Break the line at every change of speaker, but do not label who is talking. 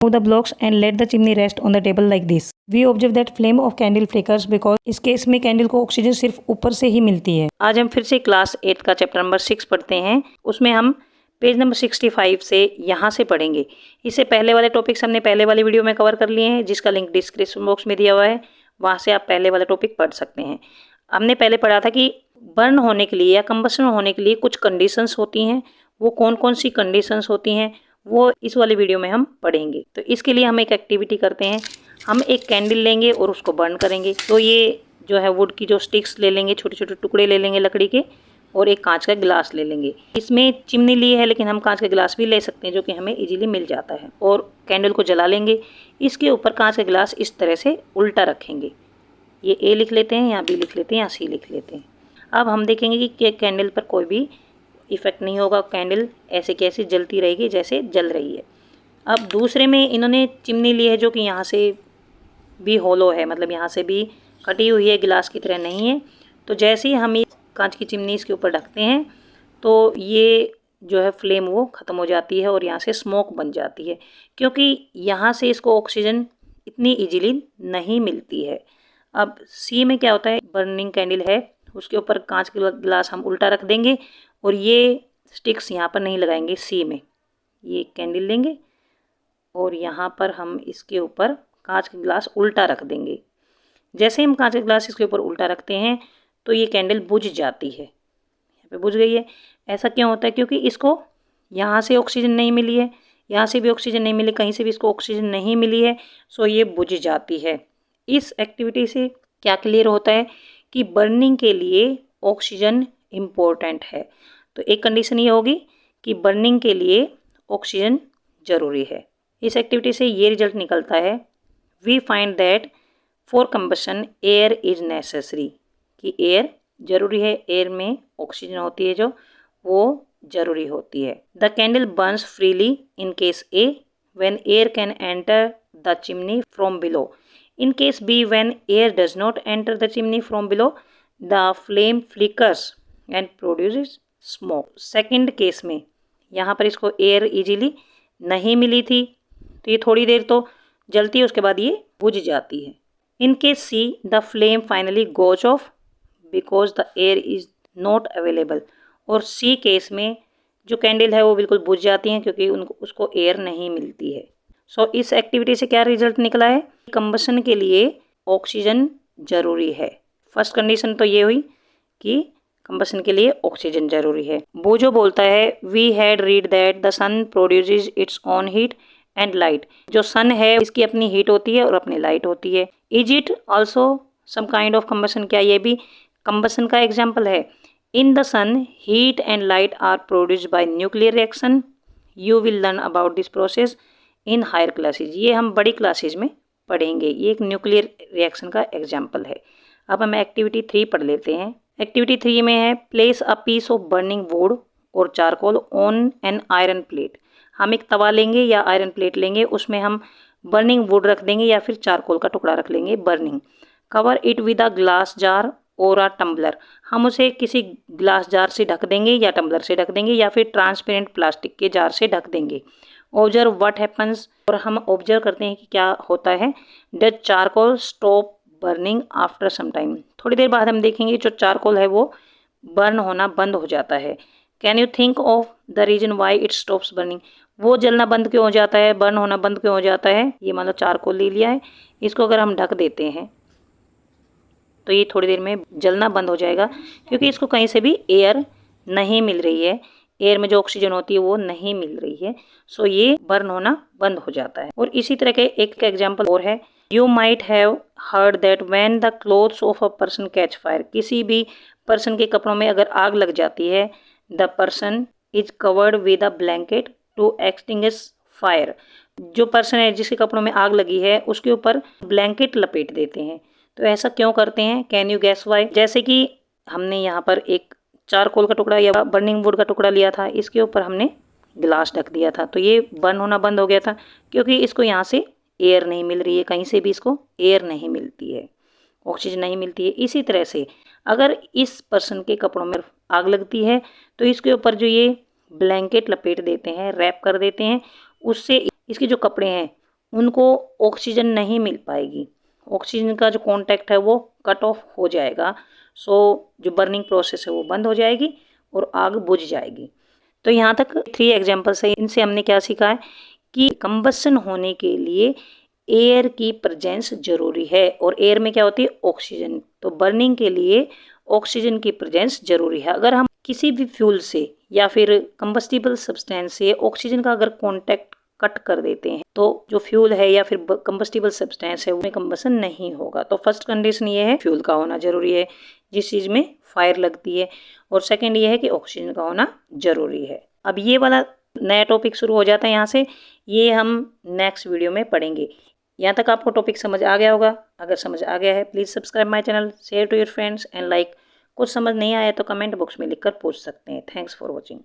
Remove the blocks and let the chimney rest on the table like this. We observe that flame of candle flickers because इस case में candle को oxygen सिर्फ ऊपर से ही मिलती है। आज हम फिर से क्लास 8 का चैप्टर नंबर 6 पढ़ते हैं। उसमें हम पेज नंबर 65 से यहाँ से पढ़ेंगे। इससे पहले वाले टॉपिक्स हमने पहले वाली वीडियो में कवर कर लिए हैं, जिसका लिंक डिस्क्रिप्शन बॉक्स में दिया हुआ है, वहाँ से आप पहले वाला टॉपिक पढ़ सकते हैं। हमने पहले पढ़ा था कि बर्न होने के लिए या कंबशन होने के लिए कुछ कंडीशंस होती हैं। वो कौन कौन सी कंडीशंस होती हैं वो इस वाली वीडियो में हम पढ़ेंगे। तो इसके लिए हम एक एक्टिविटी करते हैं। हम एक कैंडल लेंगे और उसको बर्न करेंगे। तो ये जो है वुड की जो स्टिक्स ले लेंगे, छोटे छोटे टुकड़े ले लेंगे लकड़ी के, और एक कांच का गिलास ले लेंगे। इसमें चिमनी ली है, लेकिन हम कांच का गिलास भी ले सकते हैं, जो कि हमें इजीली मिल जाता है। और कैंडल को जला लेंगे। इसके ऊपर कांच का गिलास इस तरह से उल्टा रखेंगे। ये ए लिख लेते हैं, यहाँ बी लिख लेते हैं, यहाँ सी लिख लेते हैं। अब हम देखेंगे कि कैंडल पर कोई भी इफेक्ट नहीं होगा। कैंडल ऐसे कैसे जलती रहेगी जैसे जल रही है। अब दूसरे में इन्होंने चिमनी ली है, जो कि यहाँ से भी होलो है, मतलब यहाँ से भी कटी हुई है, गिलास की तरह नहीं है। तो जैसे ही हम ये कांच की चिमनी इसके ऊपर ढकते हैं तो ये जो है फ्लेम वो ख़त्म हो जाती है और यहाँ से स्मोक बन जाती है, क्योंकि यहाँ से इसको ऑक्सीजन इतनी इजीली नहीं मिलती है। अब सी में क्या होता है, बर्निंग कैंडल है, उसके ऊपर कांच का गिलास हम उल्टा रख देंगे और ये स्टिक्स यहाँ पर नहीं लगाएंगे। सी में ये कैंडल लेंगे और यहाँ पर हम इसके ऊपर कांच का गिलास उल्टा रख देंगे। जैसे हम कांच का गिलास इसके ऊपर उल्टा रखते हैं तो ये कैंडल बुझ जाती है। यहाँ पे बुझ गई है। ऐसा क्यों होता है? क्योंकि इसको यहाँ से ऑक्सीजन नहीं मिली है, यहाँ से भी ऑक्सीजन नहीं मिली, कहीं से भी इसको ऑक्सीजन नहीं मिली है, सो ये बुझ जाती है। इस एक्टिविटी से क्या क्लियर होता है कि बर्निंग के लिए ऑक्सीजन इम्पोर्टेंट है। तो एक कंडीशन ये होगी कि बर्निंग के लिए ऑक्सीजन ज़रूरी है। इस एक्टिविटी से ये रिजल्ट निकलता है, we find that for combustion air is necessary, कि एयर ज़रूरी है। एयर में ऑक्सीजन होती है जो वो ज़रूरी होती है। The candle Burns freely in case A when air can enter the chimney from below. In case B, when air does not enter the chimney from below, the flame flickers and produces smoke. Second case में यहाँ पर इसको air easily नहीं मिली थी, तो ये थोड़ी देर तो जलती है, उसके बाद ये बुझ जाती है। In case C, the flame finally goes off because the air is not available. और C केस में जो कैंडल है वो बिल्कुल बुझ जाती हैं, क्योंकि उसको एयर नहीं मिलती है। सो इस एक्टिविटी से क्या रिजल्ट निकला है? कंबशन के लिए ऑक्सीजन ज़रूरी है। फर्स्ट कंडीशन तो ये हुई कि कंबशन के लिए ऑक्सीजन ज़रूरी है। वो जो बोलता है, we had read that the sun produces its own heat and light. जो सन है इसकी अपनी हीट होती है और अपनी लाइट होती है। Is it also some kind of combustion? क्या ये भी कंबशन का एग्जाम्पल है? In the sun heat and light are produced by nuclear reaction. You will learn about this process in higher classes. ये हम बड़ी क्लासेज में पढ़ेंगे। ये एक न्यूक्लियर रिएक्शन का एग्जाम्पल है। अब हम एक्टिविटी 3 पढ़ लेते हैं। एक्टिविटी 3 में है, place a piece of burning wood और charcoal on an iron plate. हम एक तवा लेंगे या आयरन प्लेट लेंगे, उसमें हम बर्निंग वुड रख देंगे या फिर चारकोल का टुकड़ा रख लेंगे burning. Cover it with a glass jar और अ टम्बलर। हम उसे किसी ग्लास जार से ढक देंगे या टम्बलर से ढक देंगे या फिर ट्रांसपेरेंट प्लास्टिक के जार से ढक देंगे। ऑब्जर्व व्हाट हैपन्स, और हम ऑब्जर्व करते हैं कि क्या होता है। The charcoal stop burning after some time. थोड़ी देर बाद हम देखेंगे जो चारकोल है वो बर्न होना बंद हो जाता है। Can you think of the reason why it stops burning? वो जलना बंद क्यों हो जाता है, बर्न होना बंद क्यों हो जाता है? ये मान लो चारकोल ले लिया है, इसको अगर हम ढक देते हैं तो ये थोड़ी देर में जलना बंद हो जाएगा, क्योंकि इसको कहीं से भी एयर नहीं मिल रही है। एयर में जो ऑक्सीजन होती है वो नहीं मिल रही है, सो ये बर्न होना बंद हो जाता है। और इसी तरह के एक एग्जाम्पल और है, you might have heard that when the clothes of a person catch fire. किसी भी पर्सन के कपड़ों में अगर आग लग जाती है, the person is covered with a blanket to extinguish fire. जो पर्सन है जिसके कपड़ों में आग लगी है उसके ऊपर ब्लैंकेट लपेट देते हैं। तो ऐसा क्यों करते हैं? Can you guess why? जैसे कि हमने यहाँ पर एक चारकोल का टुकड़ा या बर्निंग वुड का टुकड़ा लिया था, इसके ऊपर हमने गिलास ढक दिया था, तो ये बर्न होना बंद हो गया था, क्योंकि इसको यहाँ से एयर नहीं मिल रही है, कहीं से भी इसको एयर नहीं मिलती है, ऑक्सीजन नहीं मिलती है। इसी तरह से अगर इस पर्सन के कपड़ों में आग लगती है तो इसके ऊपर जो ये ब्लैंकेट लपेट देते हैं, रैप कर देते हैं, उससे इसके जो कपड़े हैं उनको ऑक्सीजन नहीं मिल पाएगी, ऑक्सीजन का जो कांटेक्ट है वो कट ऑफ हो जाएगा। सो जो बर्निंग प्रोसेस है वो बंद हो जाएगी और आग बुझ जाएगी। तो यहाँ तक 3 एग्जाम्पल्स है, इनसे हमने क्या सीखा है कि कंबशन होने के लिए एयर की प्रेजेंस जरूरी है, और एयर में क्या होती है, ऑक्सीजन। तो बर्निंग के लिए ऑक्सीजन की प्रेजेंस जरूरी है। अगर हम किसी भी फ्यूल से या फिर कंबस्टिबल सब्सटेंस से ऑक्सीजन का अगर कॉन्टैक्ट कट कर देते हैं तो जो फ्यूल है या फिर कंबस्टिबल सब्सटेंस है उसमें कंबशन नहीं होगा। तो फर्स्ट कंडीशन ये है फ्यूल का होना जरूरी है जिस चीज में फायर लगती है, और सेकंड ये है कि ऑक्सीजन का होना जरूरी है। अब ये वाला नया टॉपिक शुरू हो जाता है यहाँ से, ये हम नेक्स्ट वीडियो में पढ़ेंगे। यहाँ तक आपको टॉपिक समझ आ गया होगा। अगर समझ आ गया है please subscribe my channel, share to your friends and like. कुछ समझ नहीं आया तो कमेंट बॉक्स में लिखकर पूछ सकते हैं। Thanks for watching.